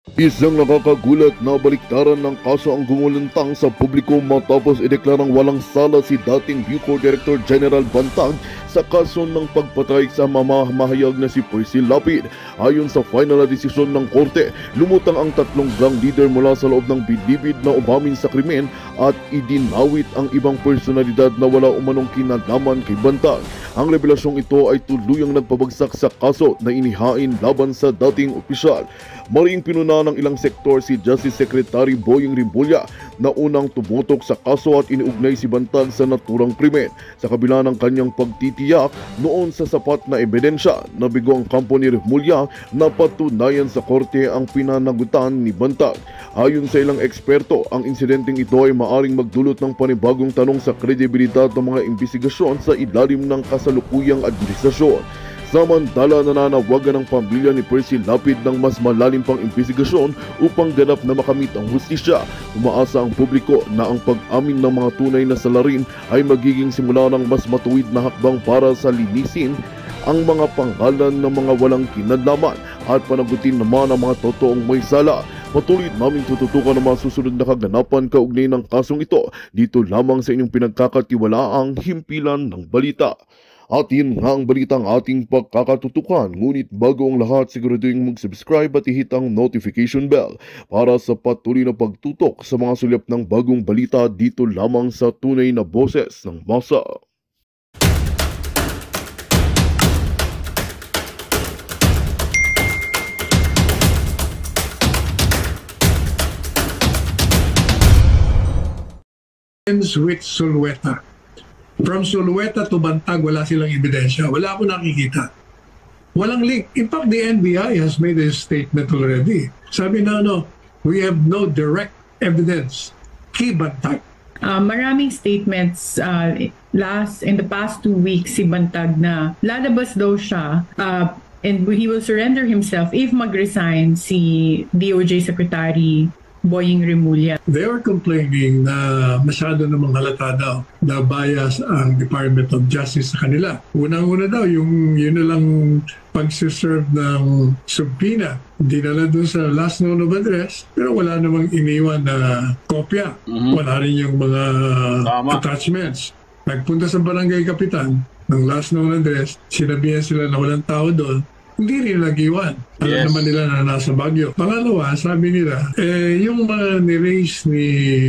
Isang nakakagulat na baliktaran ng kaso ang gumulantang sa publiko matapos ideklarang walang sala si dating Bucor Director General Bantag sa kaso ng pagpatay sa mamahayag na si Percy Lapid. Ayon sa final na desisyon ng korte, lumutang ang tatlong gang leader mula sa loob ng bidibid na umamin sa krimen at idinawit ang ibang personalidad na wala umanong kinalaman kay Bantag. Ang revelasyong ito ay tuluyang nagpabagsak sa kaso na inihain laban sa dating opisyal. Maring pinuna ng ilang sektor si Justice Secretary Boying Rimulya na unang tumutok sa kaso at iniugnay si Bantag sa naturang krimen. Sa kabila ng kanyang pagtitiyak noon sa sapat na ebidensya, nabigo ang kampo ni Rimulya na patunayan sa korte ang pinanagutan ni Bantag. Ayon sa ilang eksperto, ang insidenteng ito ay maaring magdulot ng panibagong tanong sa kredibilidad ng mga imbestigasyon sa ilalim ng kasalukuyang administrasyon. Samantala, nananawagan ng pamilya ni Percy Lapid ng mas malalim pang imbestigasyon upang ganap na makamit ang hustisya. Umaasa ang publiko na ang pag-amin ng mga tunay na salarin ay magiging simula ng mas matuwid na hakbang para sa linisin ang mga pangalan ng mga walang kinalaman at panagutin naman ang mga totoong may sala. Patuloy naming tututukan ang mga susunod na kaganapan kaugnay ng kasong ito dito lamang sa inyong pinagkakatiwalaang himpilan ng balita. At yun nga ang balitang ating pagkakatutukan. Ngunit bago ang lahat, siguraduhin mag-subscribe at i-hit ang notification bell para sa patuloy na pagtutok sa mga sulyap ng bagong balita dito lamang sa tunay na boses ng masa. With Sulweta. From Sulweta to Bantag, wala silang ebidensya. Wala akong nakikita. Walang link. In fact, the NBI has made a statement already. Sabi na we have no direct evidence kay Bantag. Maraming statements in the past 2 weeks si Bantag na lalabas daw siya and he will surrender himself if mag-resign si DOJ Secretary Boying Rimulya. They are complaining na masyado namang halata daw na bias ang Department of Justice sa kanila. Unang-una daw, yun na lang pagsiserve ng subpoena. Dinala doon sa last known of address, pero wala namang iniwan na kopya. Wala rin yung mga attachments. Nagpunta sa barangay kapitan ng last known address, sinabihan sila na walang tao doon, hindi rin nag-iwan. Alam naman nila na nasa Baguio. Pangalawa, sabi nila, yung mga ni-raise ni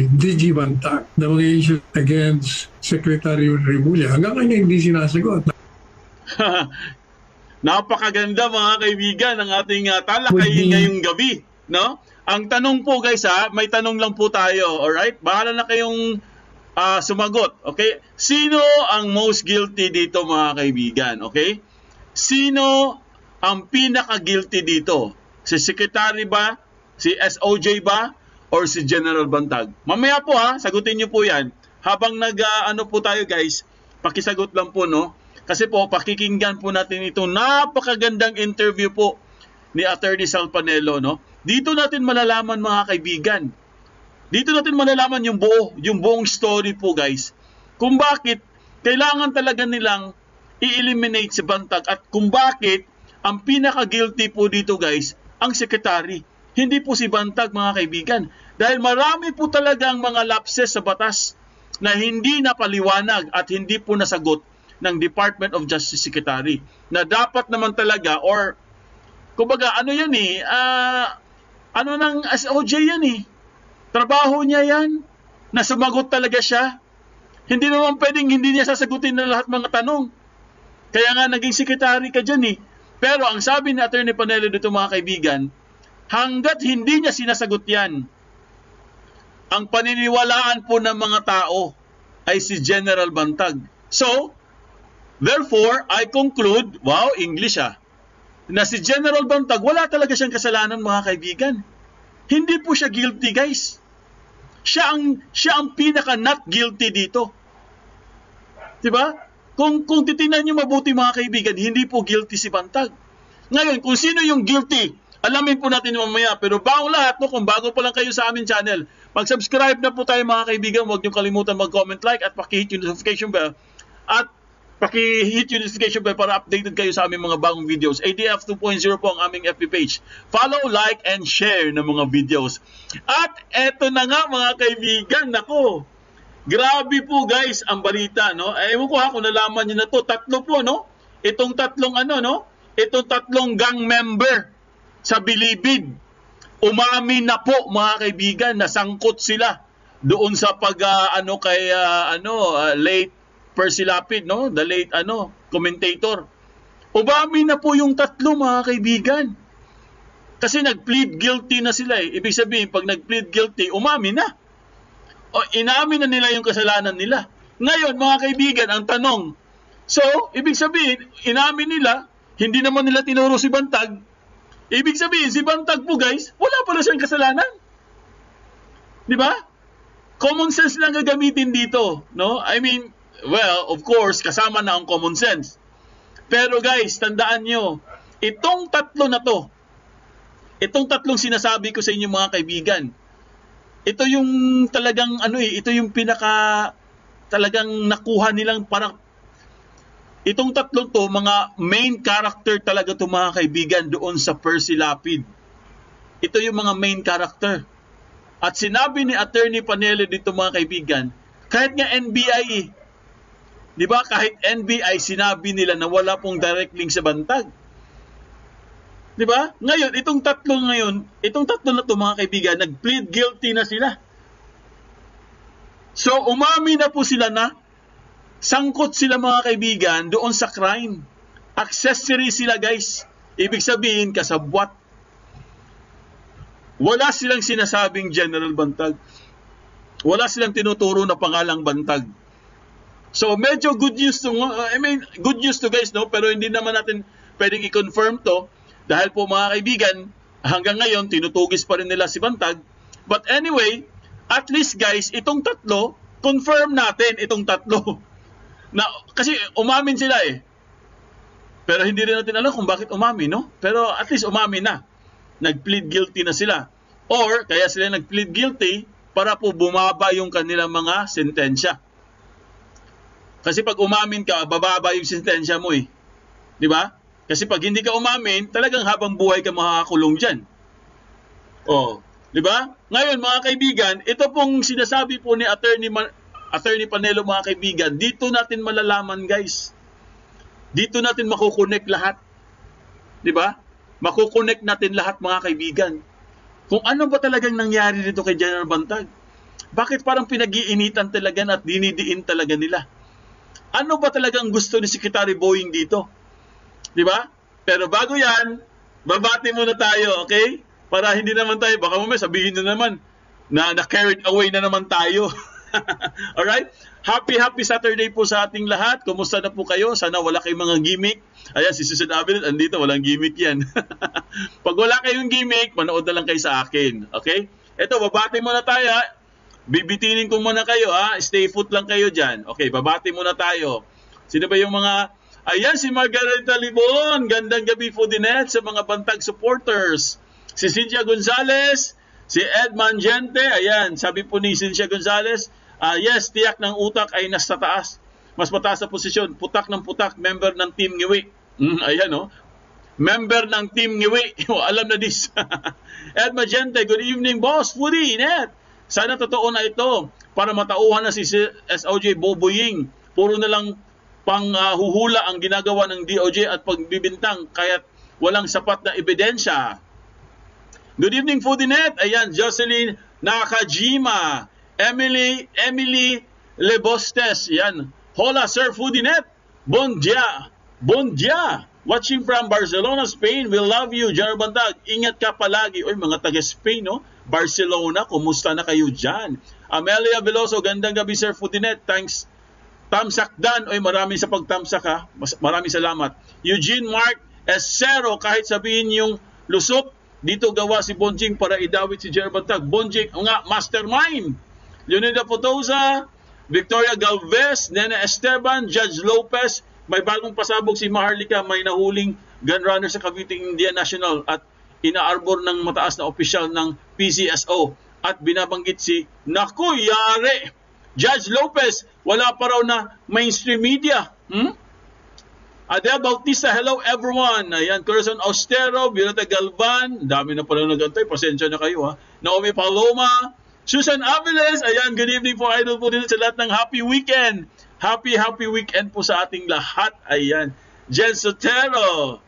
DG Bantag na mga issue against Secretary Rimulya, hanggang kanya hindi sinasagot. Napakaganda mga kaibigan ng ating talakayin ngayong gabi. No? Ang tanong po guys may tanong lang po tayo. Alright? Bahala na kayong sumagot. Okay? Sino ang most guilty dito mga kaibigan? Okay? Sino ang pinaka-guilty dito? Si Secretary ba? Si SOJ ba? Or si General Bantag? Mamaya po sagutin niyo po yan. Habang nag-ano po tayo guys, pakisagot lang po Kasi po, pakikinggan po natin itong napakagandang interview po ni Attorney Sal Panelo Dito natin malalaman mga kaibigan. Dito natin malalaman yung buong story po guys. Kung bakit kailangan talaga nilang i-eliminate si Bantag at kung bakit ang pinaka-guilty po dito guys, ang sekretary. Hindi po si Bantag mga kaibigan. Dahil marami po talagang mga lapses sa batas na hindi napaliwanag at hindi po nasagot ng Department of Justice Secretary. Na dapat naman talaga or kumbaga ng SOJ yan Trabaho niya yan. Na sumagot talaga siya. Hindi naman pwedeng hindi niya sasagutin na lahat mga tanong. Kaya nga naging sekretary ka dyan Pero ang sabi ni Attorney Panelo dito mga kaibigan, hanggat hindi niya sinasagot yan, ang paniniwalaan po ng mga tao ay si General Bantag. So, therefore, I conclude, English na si General Bantag, wala talaga siyang kasalanan mga kaibigan. Hindi po siya guilty guys. Siya ang pinaka not guilty dito. Diba? Kung titingnan nyo mabuti mga kaibigan, hindi po guilty si Bantag. Ngayon, kung sino yung guilty, alamin po natin mamaya. Pero bago lahat, kung bago pa lang kayo sa aming channel, mag-subscribe na po tayo mga kaibigan. Huwag nyo kalimutan mag-comment, like, at paki-hit yung notification bell. At Paki-hit yung notification bell para updated kayo sa aming mga bagong videos. ADF 2.0 po ang aming FB page. Follow, like, and share ng mga videos. At eto na nga mga kaibigan, nako. Grabe po guys ang balita, no? Ewan ko kung nalaman niyo na to. Tatlo po, no? Itong tatlong Itong tatlong gang member sa Bilibid. Umamin na po mga kaibigan, nasangkot sila doon sa late Percy Lapid, no? The late commentator. Umamin na po yung tatlo mga kaibigan. Kasi nag-plead guilty na sila eh. Ibig sabihin, pag nag-plead guilty, umamin na. O inamin na nila yung kasalanan nila. Ngayon mga kaibigan, ang tanong, so, ibig sabihin, inamin nila, hindi naman nila tinuro si Bantag. Ibig sabihin, si Bantag po guys, wala pala siyang kasalanan. Di ba? Common sense lang gagamitin dito, no? I mean, well, of course, kasama na ang common sense. Pero guys, tandaan nyo, itong tatlo na to, itong tatlong sinasabi ko sa inyo mga kaibigan, ito yung talagang ito yung pinaka talagang nakuha nilang parang itong tatlong to, mga main character talaga to mga kaibigan doon sa Percy Lapid. Ito yung mga main character. At sinabi ni Attorney Panelo dito mga kaibigan, kahit nga NBI, di ba, kahit NBI sinabi nila na wala pong direct link sa Bantag. Di ba? Ngayon, itong tatlo na to mga kaibigan, nag-plead guilty na sila. So, umami na po sila na sangkot sila mga kaibigan doon sa crime. Accessory sila guys. Ibig sabihin, kasabwat. Wala silang sinasabing General Bantag. Wala silang tinuturo na pangalang Bantag. So, medyo good news to, good news to guys, no? Pero hindi naman natin pwedeng i-confirm to. Dahil po mga kaibigan, hanggang ngayon, tinutugis pa rin nila si Bantag. But anyway, at least guys, itong tatlo, confirm natin itong tatlo. Na, kasi umamin sila eh. Pero hindi rin natin alam kung bakit umamin, no? Pero at least umamin na. Nag-plead guilty na sila. Or, kaya sila nag-plead guilty para po bumaba yung kanilang mga sentensya. Kasi pag umamin ka, bababa yung sentensya mo eh. Di ba? Kasi pag hindi ka umamin, talagang habang buhay ka makakakulong dyan. Oh, di ba? Ngayon mga kaibigan, ito pong sinasabi po ni Attorney Panelo mga kaibigan, dito natin malalaman guys. Dito natin makukonek lahat. Di ba? Makukonek natin lahat mga kaibigan. Kung ano ba talagang nangyari dito kay General Bantag? Bakit parang pinag-iinitan talaga at dinidiin talaga nila? Ano ba talagang gusto ni Secretary Boying dito? Di ba? Pero bago yan, babati muna tayo, okay? Para hindi naman tayo, baka mamaya sabihin na naman na carried away na naman tayo. Alright? Happy Saturday po sa ating lahat. Kumusta na po kayo? Sana wala kayong mga gimmick. Ayan, si Susan Avenel, andito, walang gimmick yan. Pag wala kayong gimmick, manood na lang kayo sa akin. Okay? Ito, babati muna tayo. Bibitinin ko muna kayo. Stay put lang kayo dyan. Okay, babati muna tayo. Sino ba yung mga... Ayan, si Margarita Libon. Gandang gabi po din sa mga Bantag supporters. Si Cynthia Gonzalez, si Ed Manjente. Ayan, sabi po ni Cynthia Gonzalez, yes, tiyak ng utak ay nasa taas. Mas mataas na posisyon. Putak ng putak, member ng Team Ngiwi. Ayan, oh. Member ng Team Ngiwi. Alam na this. Ed Manjente, good evening, boss. Foodie, net. Sana totoo na ito para matauhan na si SOJ Boboying. Puro na lang panghuhula ang ginagawa ng DOJ at pagbibintang kaya't walang sapat na ebidensya. Good evening, Foodinet. Ayan, Jocelyn Nakajima, Emily Lebostes. Ayan. Hola, Sir Foodinet. Bon dia. Watching from Barcelona, Spain. We love you, General Bantag. Ingat ka palagi. Oy, mga taga-Spain, no? Barcelona, kumusta na kayo dyan? Amelia Veloso, gandang gabi, Sir Foodinet. Thanks. Tamsak Dan, oy marami sa pagtamsak ha. Maraming salamat. Eugene Mark Esero, kahit sabihin yung lusok, dito gawa si Bonjing para idawit si General Bantag. Bonjing, nga, mastermind. Leonida Potosa, Victoria Galvez, Nene Esteban, Judge Lopez, may bagong pasabog si Maharlika, may nahuling gunrunner sa Cavite Indian National at inaarbor ng mataas na opisyal ng PCSO at binabanggit si Naku, yare! Judge Lopez, wala pa raw na mainstream media. Adele Bautista, hello everyone. Ayan, Corazon Austero, Violeta Galvan, dami na pala nagantay, pasensya na kayo ha. Naomi Paloma, Susan Aviles, ayan, good evening po, idol po din sa lahat ng happy weekend. Happy weekend po sa ating lahat. Ayan, Jen Sotero.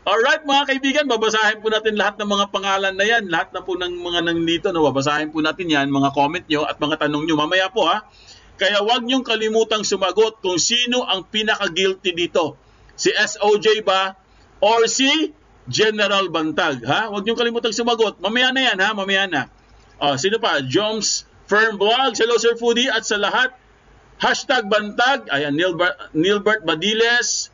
Alright mga kaibigan, babasahin po natin lahat ng mga pangalan na yan. Lahat na po ng mga nandito, no, babasahin po natin yan, mga comment nyo at mga tanong nyo mamaya po ha. Kaya huwag nyong kalimutang sumagot kung sino ang pinaka-guilty dito. Si SOJ ba or si General Bantag, ha? Huwag niyong kalimutang sumagot. Mamaya na yan, ha? Mamaya na. Sino pa? Joms Firm Vlog. Hello, Sir Foodie. At sa lahat, hashtag Bantag. Ayan, Nilbert Badiles,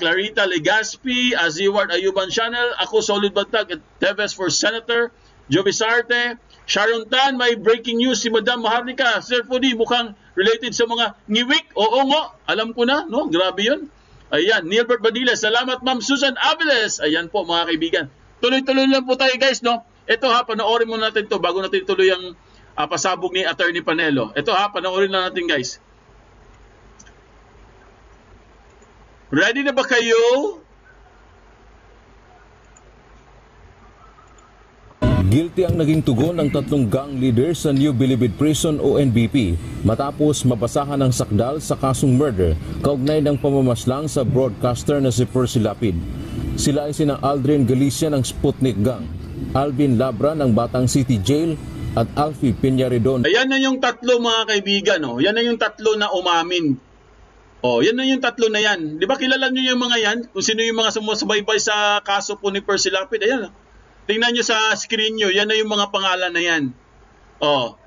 Clarita Legaspi, Aziward Ayuban Channel. Ako, Solid Bantag. At Teves for Senator. Joby Sarte. Sharon Tan, may breaking news si Madam Maharlika. Sir Foodie, mukhang related sa mga ngiwik. Oo nga, alam ko na, no? Grabe yun. Ayan, Nilbert Badiles. Salamat, Ma'am Susan Aviles. Ayan po, mga kaibigan. Tuloy-tuloy lang po tayo, guys, no? Ito ha, panoorin mo natin to bago natin tuloy ang pasabog ni Attorney Panelo. Ito ha, panoorin na natin, guys. Ready na ba kayo? Guilty ang naging tugon ng tatlong gang leaders sa New Bilibid Prison o NBP matapos mabasahan ng sakdal sa kasong murder kaugnay ng pamamaslang sa broadcaster na si Percy Lapid. Sila ay sina Aldrin Galicia ng Sputnik Gang, Alvin Labra ng Batang City Jail at Alfie Peñaredon. Ayan na yung tatlo mga kaibigan. Oh. Yan na yung tatlo na umamin. Yan na yung tatlo na yan. Di ba kilala nyo yung mga yan? Kung sino yung mga sumusubaybay sa kaso po ni Percy Lapid. Ayan. Tingnan nyo sa screen nyo, yan na yung mga pangalan na yan.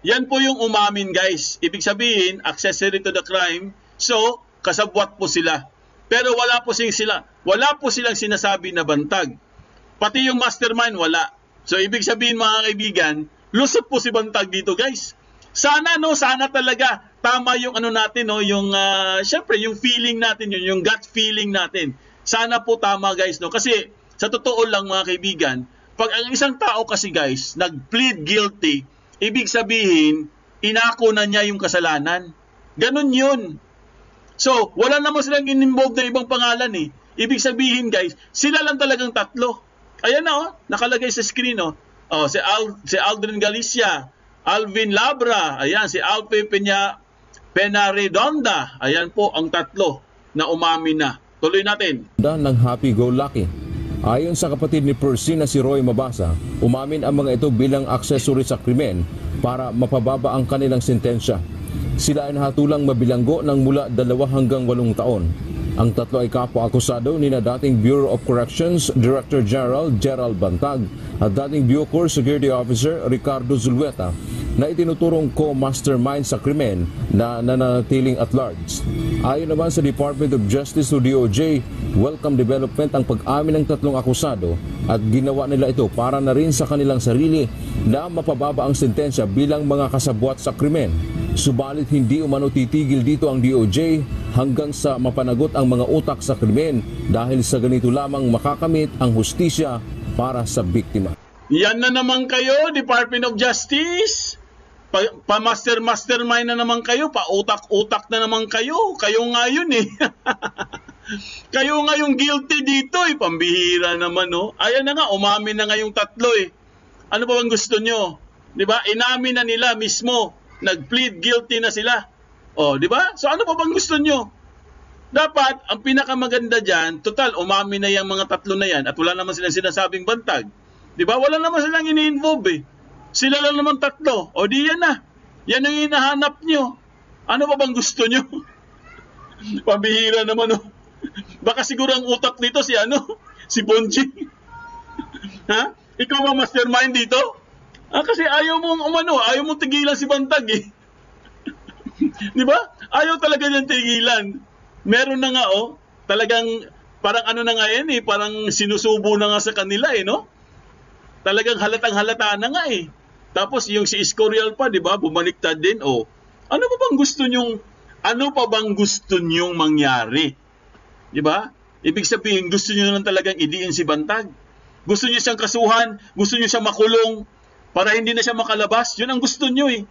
Yan po yung umamin, guys. Ibig sabihin, accessory to the crime. So, kasabwat po sila. Pero wala po silang sinasabi na bantag. Pati yung mastermind, wala. So, ibig sabihin, mga kaibigan, lusot po si Bantag dito, guys. Sana talaga tama yung natin, no, yung syempre yung feeling natin yung gut feeling natin. Sana po tama, guys, no. Kasi sa totoo lang, mga kaibigan, pag ang isang tao kasi, guys, nag-plead guilty, ibig sabihin, inako na niya yung kasalanan. Ganun yun. So, wala naman silang in-involve na ibang pangalan eh. Ibig sabihin, guys, sila lang talagang tatlo. Ayan na, nakalagay sa screen, si Aldrin Galicia, Alvin Labra, ayan, si Alfie Peñaredonda. Ayan po ang tatlo na umamin na. Tuloy natin. Ng happy-go-lucky. Ayon sa kapatid ni Percy na si Roy Mabasa, umamin ang mga ito bilang accessory sa krimen para mapababa ang kanilang sentensya. Sila ay nahatulang mabilanggo ng mula 2 hanggang 8 taon. Ang tatlo ay kapwa-akusado ni na dating Bureau of Corrections Director General Gerald Bantag at dating Bucor Security Officer Ricardo Zulueta na itinuturong co-mastermind sa krimen na nananatiling at large. Ayon naman sa Department of Justice o DOJ, welcome development ang pag-amin ng tatlong akusado at ginawa nila ito para na rin sa kanilang sarili na mapababa ang sentensya bilang mga kasabwat sa krimen. Subalit hindi umano titigil dito ang DOJ hanggang sa mapanagot ang mga utak sa krimen dahil sa ganito lamang makakamit ang hustisya para sa biktima. Yan na naman kayo, Department of Justice. Pa-mastermind na naman kayo, pa-utak-utak na naman kayo. Kayo nga yun eh. Kayo nga yung guilty dito eh. Pambihira naman, no? Ayan na nga, umamin na nga yung tatlo eh. Ano pa bang gusto nyo? Diba? Inamin na nila mismo. Nag-plead guilty na sila. Diba? So ano pa bang gusto nyo? Dapat, ang pinakamaganda dyan, total, umamin na yung mga tatlo na yan at wala naman silang sinasabing bantag. Diba? Wala naman silang ini-involve eh. Sila lang naman tatlo. Di yan na. Yan ang hinahanap nyo. Ano pa bang gusto nyo? Pambihira naman, oh. Baka siguro ang utak dito si si Bonji. Ha? Ikaw ba mastermind dito? Kasi ayaw mong tigilan si Bantag eh. Di ba? Ayaw talaga niyang tigilan. Meron na nga, talagang parang na nga yan eh, parang sinusubo na nga sa kanila eh, no? Talagang halatang-halata na nga eh. Tapos yung si Escorial pa, 'di ba? Bumaliktad din. Ano pa bang gusto nyong mangyari? 'Di ba? Ibig sabihin, gusto niyo lang talagang idiin si Bantag. Gusto niyo siyang kasuhan, gusto niyo siyang makulong para hindi na siya makalabas. 'Yun ang gusto niyo eh.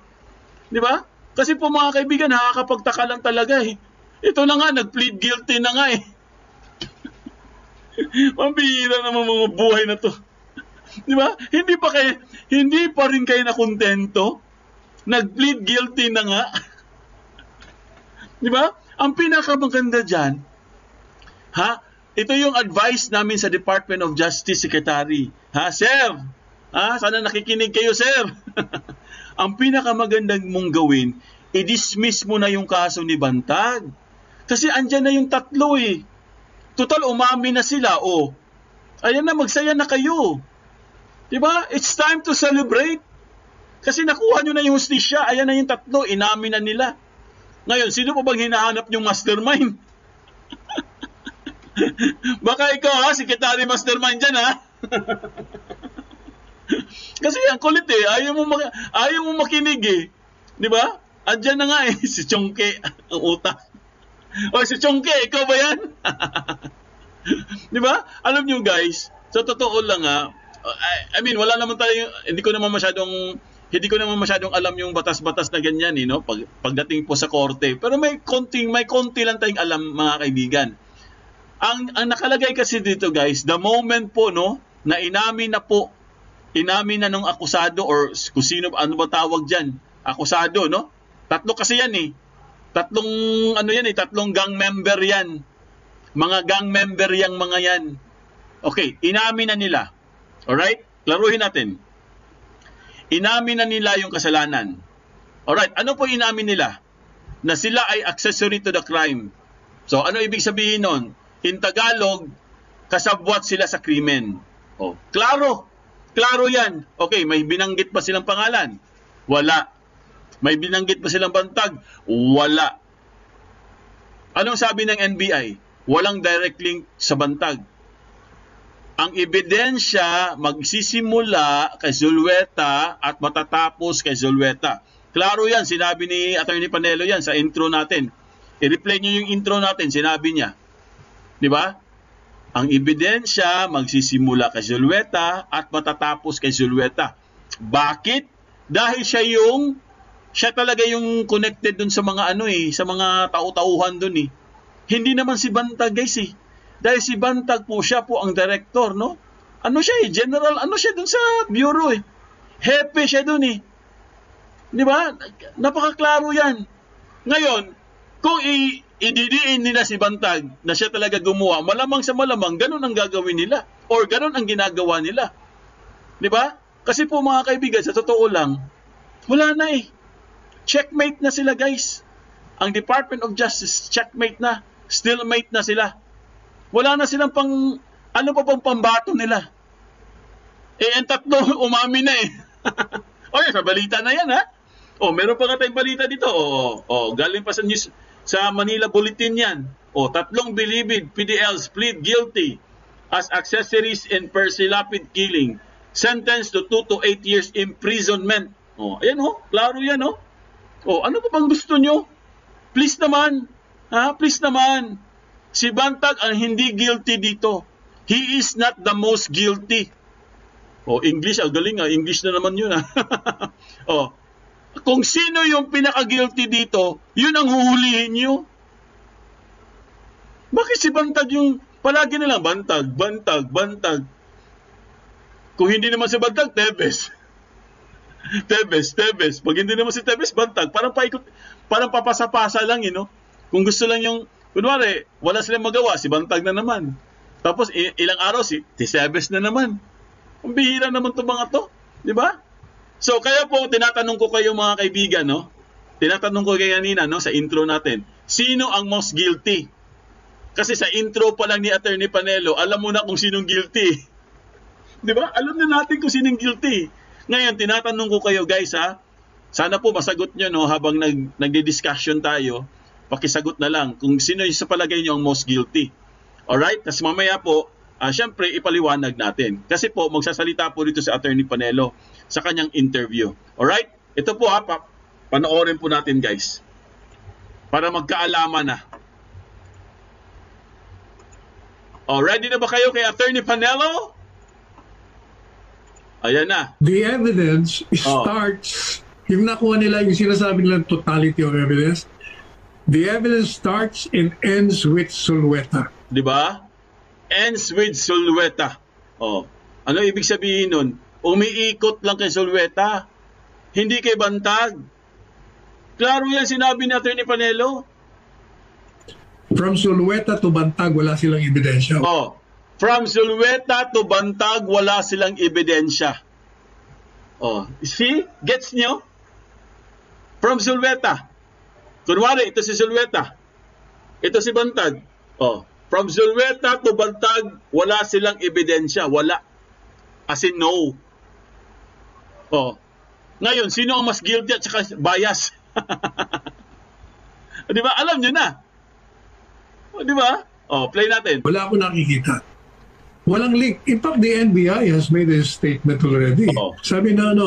'Di ba? Kasi po mga kaibigan, nakakapagtaka lang talaga eh. Ito na nga, nag-plead guilty na nga eh. Mambihira naman mga buhay na to. Di ba? Hindi pa rin kayo nakontento? Nag-plead guilty na nga. Di ba? Ang pinakamaganda dyan, ito yung advice namin sa Department of Justice Secretary. Sir? Sana nakikinig kayo, sir. Ang pinakamagandang mong gawin, i-dismiss mo na yung kaso ni Bantag. Kasi andyan na yung tatlo eh. Total, umami na sila. Ayan na, magsaya na kayo. Diba? It's time to celebrate. Kasi nakuha nyo na yung hustisya. Ayan na yung tatlo, inamin na nila. Ngayon, sino pa bang hinahanap yung mastermind? Baka ikaw Secretary Mastermind dyan Kasi ang kulit ayaw mo makinig Di ba? Andyan na nga si Chongke, ang utak. Si Chongke, ikaw ba yan? Di ba? Alam nyo guys, sa totoo lang I mean, wala naman tayo, hindi ko naman masyadong alam yung batas-batas na ganyan pagdating po sa korte. Pero may konti lang tayong alam mga kaibigan. Ang nakalagay kasi dito guys, the moment po na inamin na nung akusado or kung sino, ano ba tawag dyan? Akusado, Tatlo kasi yan tatlong gang member yan. Mga gang member yang mga yan. Okay, inamin na nila. Alright? Klaruhin natin. Inamin na nila yung kasalanan. Alright, ano po inamin nila? Na sila ay accessory to the crime. So, ano ibig sabihin nun? In Tagalog, kasabwat sila sa krimen. Klaro. Klaro yan. Okay, may binanggit pa silang pangalan? Wala. May binanggit pa silang bantag? Wala. Anong sabi ng NBI? Walang direct link sa bantag. Ang ebidensya magsisimula kay Zulueta at matatapos kay Zulueta. Klaro yan, sinabi ni Atty. Panelo yan sa intro natin. I-replay niyo yung intro natin, sinabi niya. Di ba? Ang ebidensya magsisimula kay Zulueta at matatapos kay Zulueta. Bakit? Dahil siya talaga yung connected dun sa mga sa mga tau-tauhan dun Hindi naman si Bantag guys Dahil si Bantag po, siya po ang director, Ano siya general, siya dun sa bureau Hepe siya dun Di ba? Napakaklaro yan. Ngayon, kung ididiin nila si Bantag na siya talaga gumawa, malamang sa malamang, ganun ang gagawin nila. Or ganun ang ginagawa nila. Di ba? Kasi po mga kaibigan, sa totoo lang, wala na Checkmate na sila guys. Ang Department of Justice, checkmate na. Stalemate na sila. Wala na silang ano pa pang pambato nila. Ang tatlo, umami na sa balita na yan meron pa nga tayong balita dito. Galing pa sa news, sa Manila Bulletin yan. Tatlong bilibid PDLs plead guilty as accessories in Persilapid killing. Sentenced to 2 to 8 years imprisonment. Ayan klaro yan ano pa bang gusto nyo? Please naman. Please naman. Si Bantag ang hindi guilty dito. He is not the most guilty. English, galing English na naman yun Kung sino yung pinaka-guilty dito, yun ang huhulihin nyo. Bakit si Bantag yung palagi na lang Bantag? Kung hindi naman si Bantag, Tebes. Tebes. Pag hindi naman si Tebes, Bantag. Parang paikot, parang papasa-pasa lang Kung gusto lang yung, kunwari, wala silang magawa, si Bantag na naman. Tapos ilang araw si Tebes na naman. Ang bihira naman itong mga to. Di ba? So, kaya po, tinatanong ko kayo mga kaibigan, Tinatanong ko kayo kanina, sa intro natin. Sino ang most guilty? Kasi sa intro pa lang ni Atty. Panelo, alam mo na kung sinong guilty. Di ba? Alam na natin kung sinong guilty. Ngayon, tinatanong ko kayo, guys, Sana po masagot nyo, habang nagdi-discussion tayo, pakisagot na lang kung sino yung sa palagay nyo ang most guilty. Alright? Kasi mamaya po, syempre, ipaliwanag natin. Kasi po, magsasalita po dito si Atty. Panelo sa kanyang interview. Alright? Ito po panoorin po natin guys. Para magkaalaman na. Ready na ba kayo kay Atty. Panelo? Ayan na. The evidence starts, yung nakuha nila, yung sinasabi nila totality of evidence, the evidence starts and ends with Zulueta. Di ba? ends with Sulweta. Oh, ano ibig sabihin nun? Umiikot lang kay Sulweta, hindi kay Bantag. Klaro yan sinabi ni Atty. Panelo. From Sulweta to Bantag, wala silang ebidensya. Oh, from Sulweta to Bantag, wala silang ebidensya. Oh, see? Gets nyo? From Sulweta. Kunwari, ito si Sulweta. Ito si Bantag. Oh, from Sulweta to Bantag, wala silang ebidensya. Wala. As in, no. Oh. Ngayon, sino ang mas guilty at saka bias? Di ba? Alam nyo na. Di ba? Oh, play natin. Wala ako nakikita. Walang link. In fact, the NBI has made a statement already. Oo. Sabi na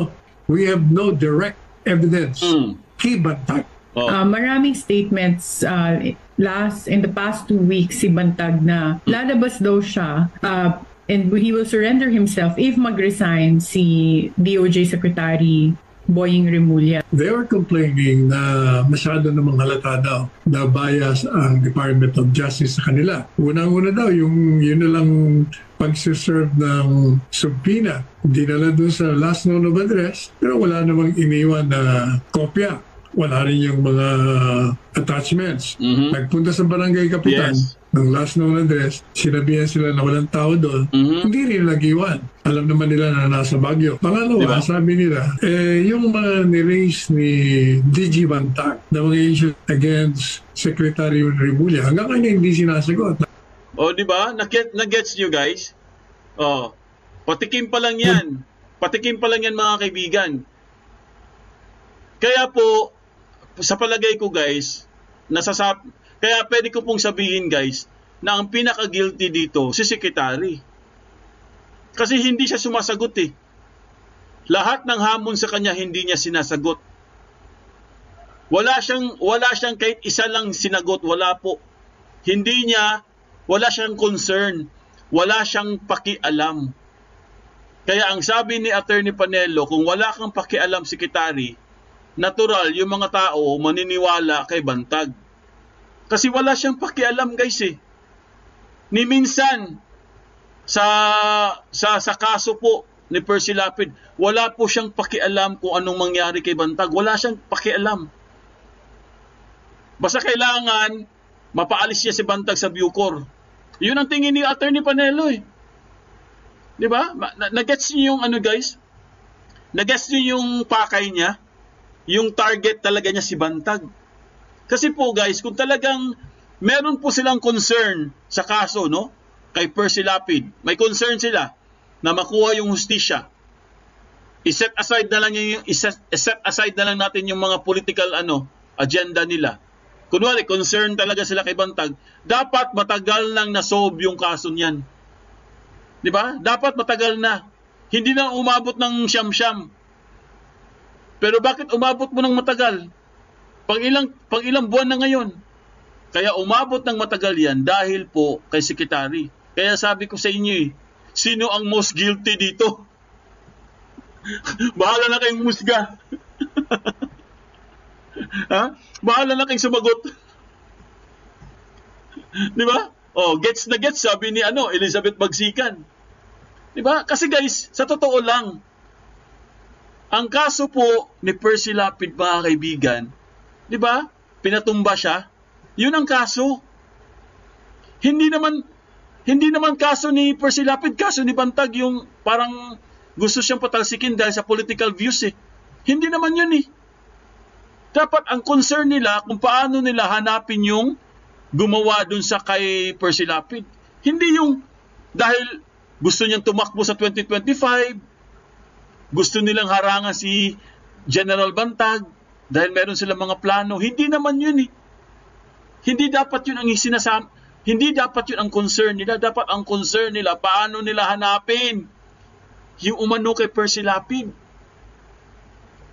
we have no direct evidence kay Bantag. Maraming statements in the past 2 weeks si Bantag na lalabas daw siya and he will surrender himself if mag-resign si DOJ Secretary Boying Remulla. They were complaining na masyado namang halata daw na bias ang Department of Justice sa kanila. Unang-una daw, yun na lang pagsiserve ng subpoena. Dinala dun sa last known of address, pero wala namang iniwan na kopya. Wala rin yung mga attachments. Nagpunta sa barangay kapitan ng last known address, sinabihan sila na walang tao doon, hindi rin nag-iwan. Alam naman nila na nasa Baguio. Pangalawa, sabi nila, yung mga niraise ni DG Bantag na mga issue against Secretary Remulla, hanggang kanya hindi sinasagot. Oh, di ba? Nag-gets nyo, guys? Oh, patikim pa lang yan. Patikim pa lang yan, mga kaibigan. Kaya po, sa palagay ko, guys, kaya pwede ko pong sabihin, guys, na ang pinaka-guilty dito, si Secretary. Kasi hindi siya sumasagot eh. Lahat ng hamon sa kanya, hindi niya sinasagot. Wala siyang kahit isa lang sinagot, wala po. Wala siyang concern. Wala siyang pakialam. Kaya ang sabi ni Atty. Panelo, kung wala kang pakialam, Secretary, natural yung mga tao maniniwala kay Bantag. Kasi wala siyang pakialam, guys eh. Ni minsan sa kaso po ni Percy Lapid, wala po siyang pakialam kung anong mangyari kay Bantag. Wala siyang pakialam. Basta kailangan mapaalis niya si Bantag sa Bucor. Yun ang tingin ni Atty. Panelo eh. Di ba? Nagets niyo yung guys? Nagets niyo yung pakay niya? Yung target talaga niya si Bantag. Kasi po, guys, kung talagang meron po silang concern sa kaso, no? Kay Percy Lapid, may concern sila na makuha yung hustisya. I-set aside na lang natin yung mga political agenda nila. Kunwari, concern talaga sila kay Bantag, dapat matagal nang na-solve yung kaso niyan. Di ba? Dapat matagal na. Hindi na umabot ng siyam-siyam. Pero bakit umabot mo ng matagal? Pang ilang buwan na ngayon. Kaya umabot ng matagal yan dahil po kay Secretary. Kaya sabi ko sa inyo sino ang most guilty dito? Bahala na kayong musga. Ha? Bahala na kayong sumagot. Di ba? Oh, gets na gets, sabi ni Elizabeth Bagsikan. Di ba? Kasi guys, sa totoo lang, ang kaso po ni Percy Lapid, mga kaibigan, di ba? Pinatumba siya. Yun ang kaso. Hindi naman kaso ni Percy Lapid, kaso ni Bantag yung parang gusto siyang patalsikin dahil sa political views eh. Hindi naman yun eh. Dapat ang concern nila kung paano nila hanapin yung gumawa dun sa kay Percy Lapid. Hindi yung dahil gusto niyang tumakbo sa 2025, gusto nilang harangan si General Bantag dahil meron silang mga plano. Hindi naman yun eh. Hindi dapat yun ang hindi dapat yun ang concern nila. Dapat ang concern nila, paano nila hanapin yung umano kay Percy Lapid.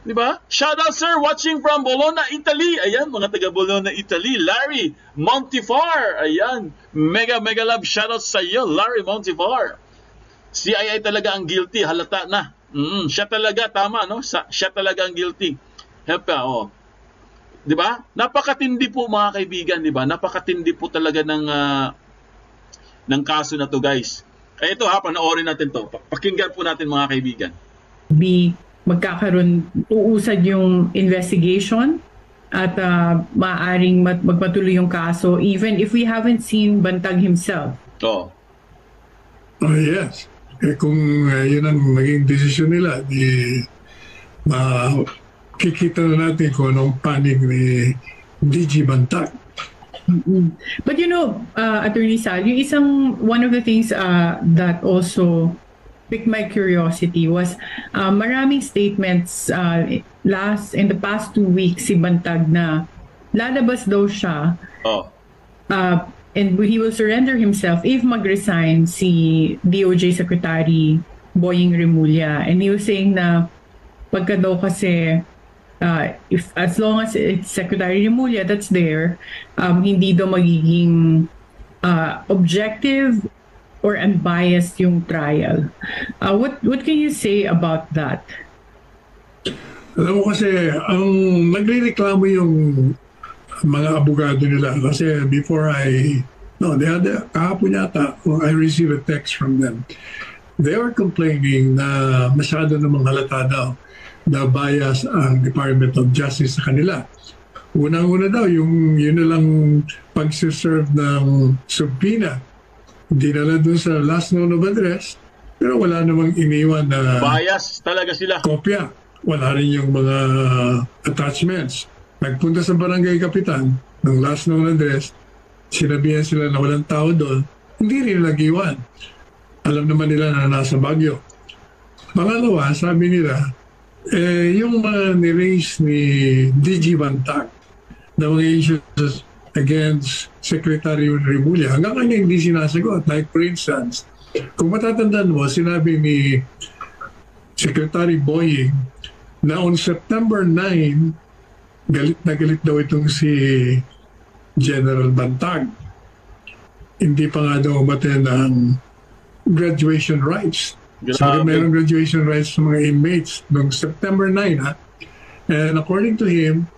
Di ba? Shout out sir, watching from Bologna, Italy. Ayan, mga taga Bologna, Italy. Larry Montifar. Ayan, mega love shout out sa iyo, Larry Montifar. Si Ai talaga ang guilty, halata na. Siya talaga, tama, no? Siya talaga ang guilty. Hepa, oh. Di ba? Napakatindi po, mga kaibigan, di ba? Napakatindi po talaga ng ng kaso na to, guys. Ito panoorin natin to. Pakinggan po natin mga kaibigan. Uusad yung investigation at maaaring magpatuloy yung kaso even if we haven't seen Bantag himself. Oh yes. Kung yun ang naging desisyon nila, kikita na natin kung anong panig ni DG Bantag. But Attorney Sal, one of the things that also piqued my curiosity was maraming statements in the past 2 weeks si Bantag na lalabas daw siya and he will surrender himself if mag-resign si DOJ Secretary Boying Remulla. And he was saying na pagka daw kasi if as long as it's Secretary Remulla that's there, hindi daw magiging objective or unbiased yung trial. What can you say about that? Alam mo kasi, ang nagrereklamo yung mga abogado nila kasi kahapon yata, I received a text from them. They were complaining na masyado namang halata daw na bias ang Department of Justice sa kanila. Unang-una daw, yun na lang pag-serve ng subpoena. Dinala dun sa last known of address, pero wala namang iniwan na bias talaga sila. Kopya. Wala rin yung mga attachments. Nagpunta sa barangay kapitan ng last known address, sinabihan sila na walang tao doon, hindi rin nag-iwan. Alam naman nila na nasa Baguio. Pangalawa, sabi nila, yung mga ni-raise ni DG Bantag na mga issues against Secretary Remulla, hanggang kanya hindi sinasagot. Like for instance, kung matatandaan mo, sinabi ni Secretary Boying na on September 9, galit na galit daw itong si General Bantag. Hindi pa nga daw umaten ang graduation rites. So mayroong graduation rites sa mga inmates noong September 9. And according to him,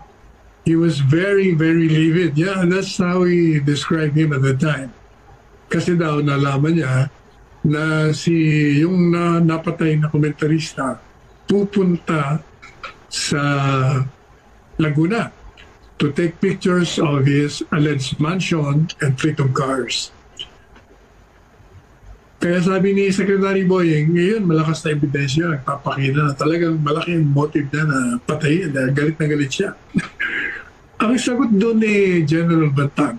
he was very, very livid. Yeah, that's how he described him at the time. Kasi daw nalaman niya na yung napatay na komentarista pupunta sa Laguna to take pictures of his alleged mansion and fleet of cars. Kaya sabi ni Secretary Boying, ngayon malakas na ebidensya, nagpapakita na talagang malaking motive na patayin, galit na galit siya. Ang sagot doon ni General Bantag,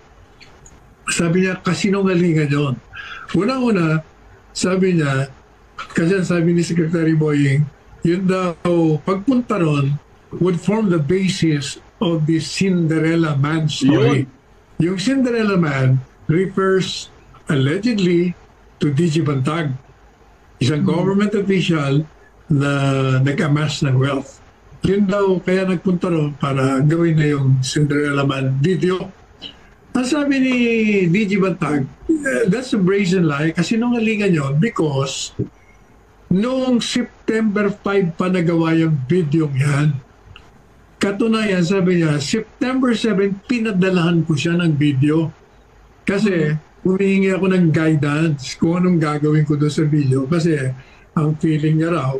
sabi niya, kasinungalingan yun. Unang-una, sabi niya, kasi sabi ni Secretary Boying, yun daw, pagpunta ron, would form the basis of the Cinderella Man story. Yung Cinderella Man refers allegedly to DG Bantag, isang government official na nag-amass ng wealth. Yun daw, kaya nagpunta ron para gawin na yung Cinderella Man video. Ang sabi ni DG Bantag, that's a brazen lie kasi nungalingan yun because noong September 5 pa nagawa yung video yan. Katunayan, sabi niya, September 7, pinadalahan ko siya ng video. Kasi humihingi ako ng guidance kung anong gagawin ko doon sa video. Kasi ang feeling niya raw,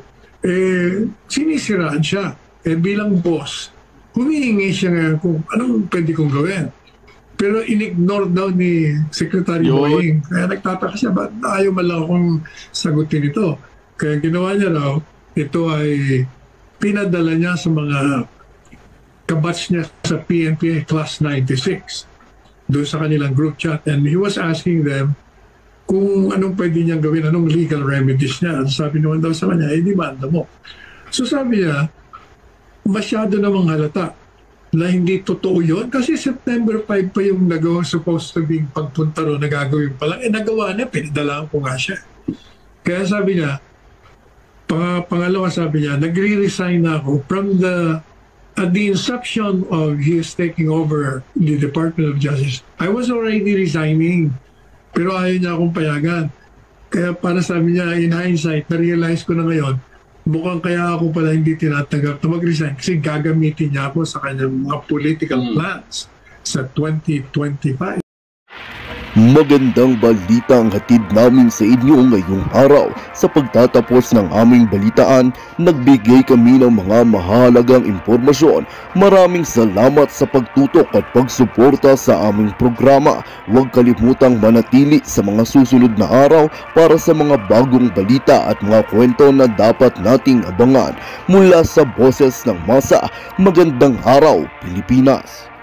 sinisiraan siya. Bilang boss, humihingi siya ngayon kung anong pwede kong gawin. Pero in-ignore daw ni Secretary Boying. Kaya nagtataka siya, ba't ayaw man lang akong sagutin ito? Kaya ginawa niya raw, ito ay pinadala niya sa mga kabatch niya sa PNP Class 96 doon sa kanilang group chat, and he was asking them kung anong pwede niyang gawin, anong legal remedies niya. Sabi naman daw sa kanya, demanda mo. So sabi niya, masyado namang halata na hindi totoo yun kasi September 5 pa yung supposed to be pagpunta ro, nagagawin pa lang. Nagawa niya, pinadalaan ko nga siya. Kaya sabi niya, pangalawa sabi niya, nagre-resign na ako from at the inception of his taking over the Department of Justice. I was already resigning, pero ayaw niya akong payagan. Kaya para sabi niya, in hindsight, na-realize ko na ngayon, mukhang kaya ako pala hindi tinatanggap na mag-resign kasi gagamitin niya ako sa kanyang mga political plans sa 2025. Magandang balita ang hatid namin sa inyo ngayong araw. Sa pagtatapos ng aming balitaan, nagbigay kami ng mga mahalagang impormasyon. Maraming salamat sa pagtutok at pagsuporta sa aming programa. Huwag kalimutang manatili sa mga susunod na araw para sa mga bagong balita at mga kwento na dapat nating abangan. Mula sa Boses ng Masa, magandang araw Pilipinas!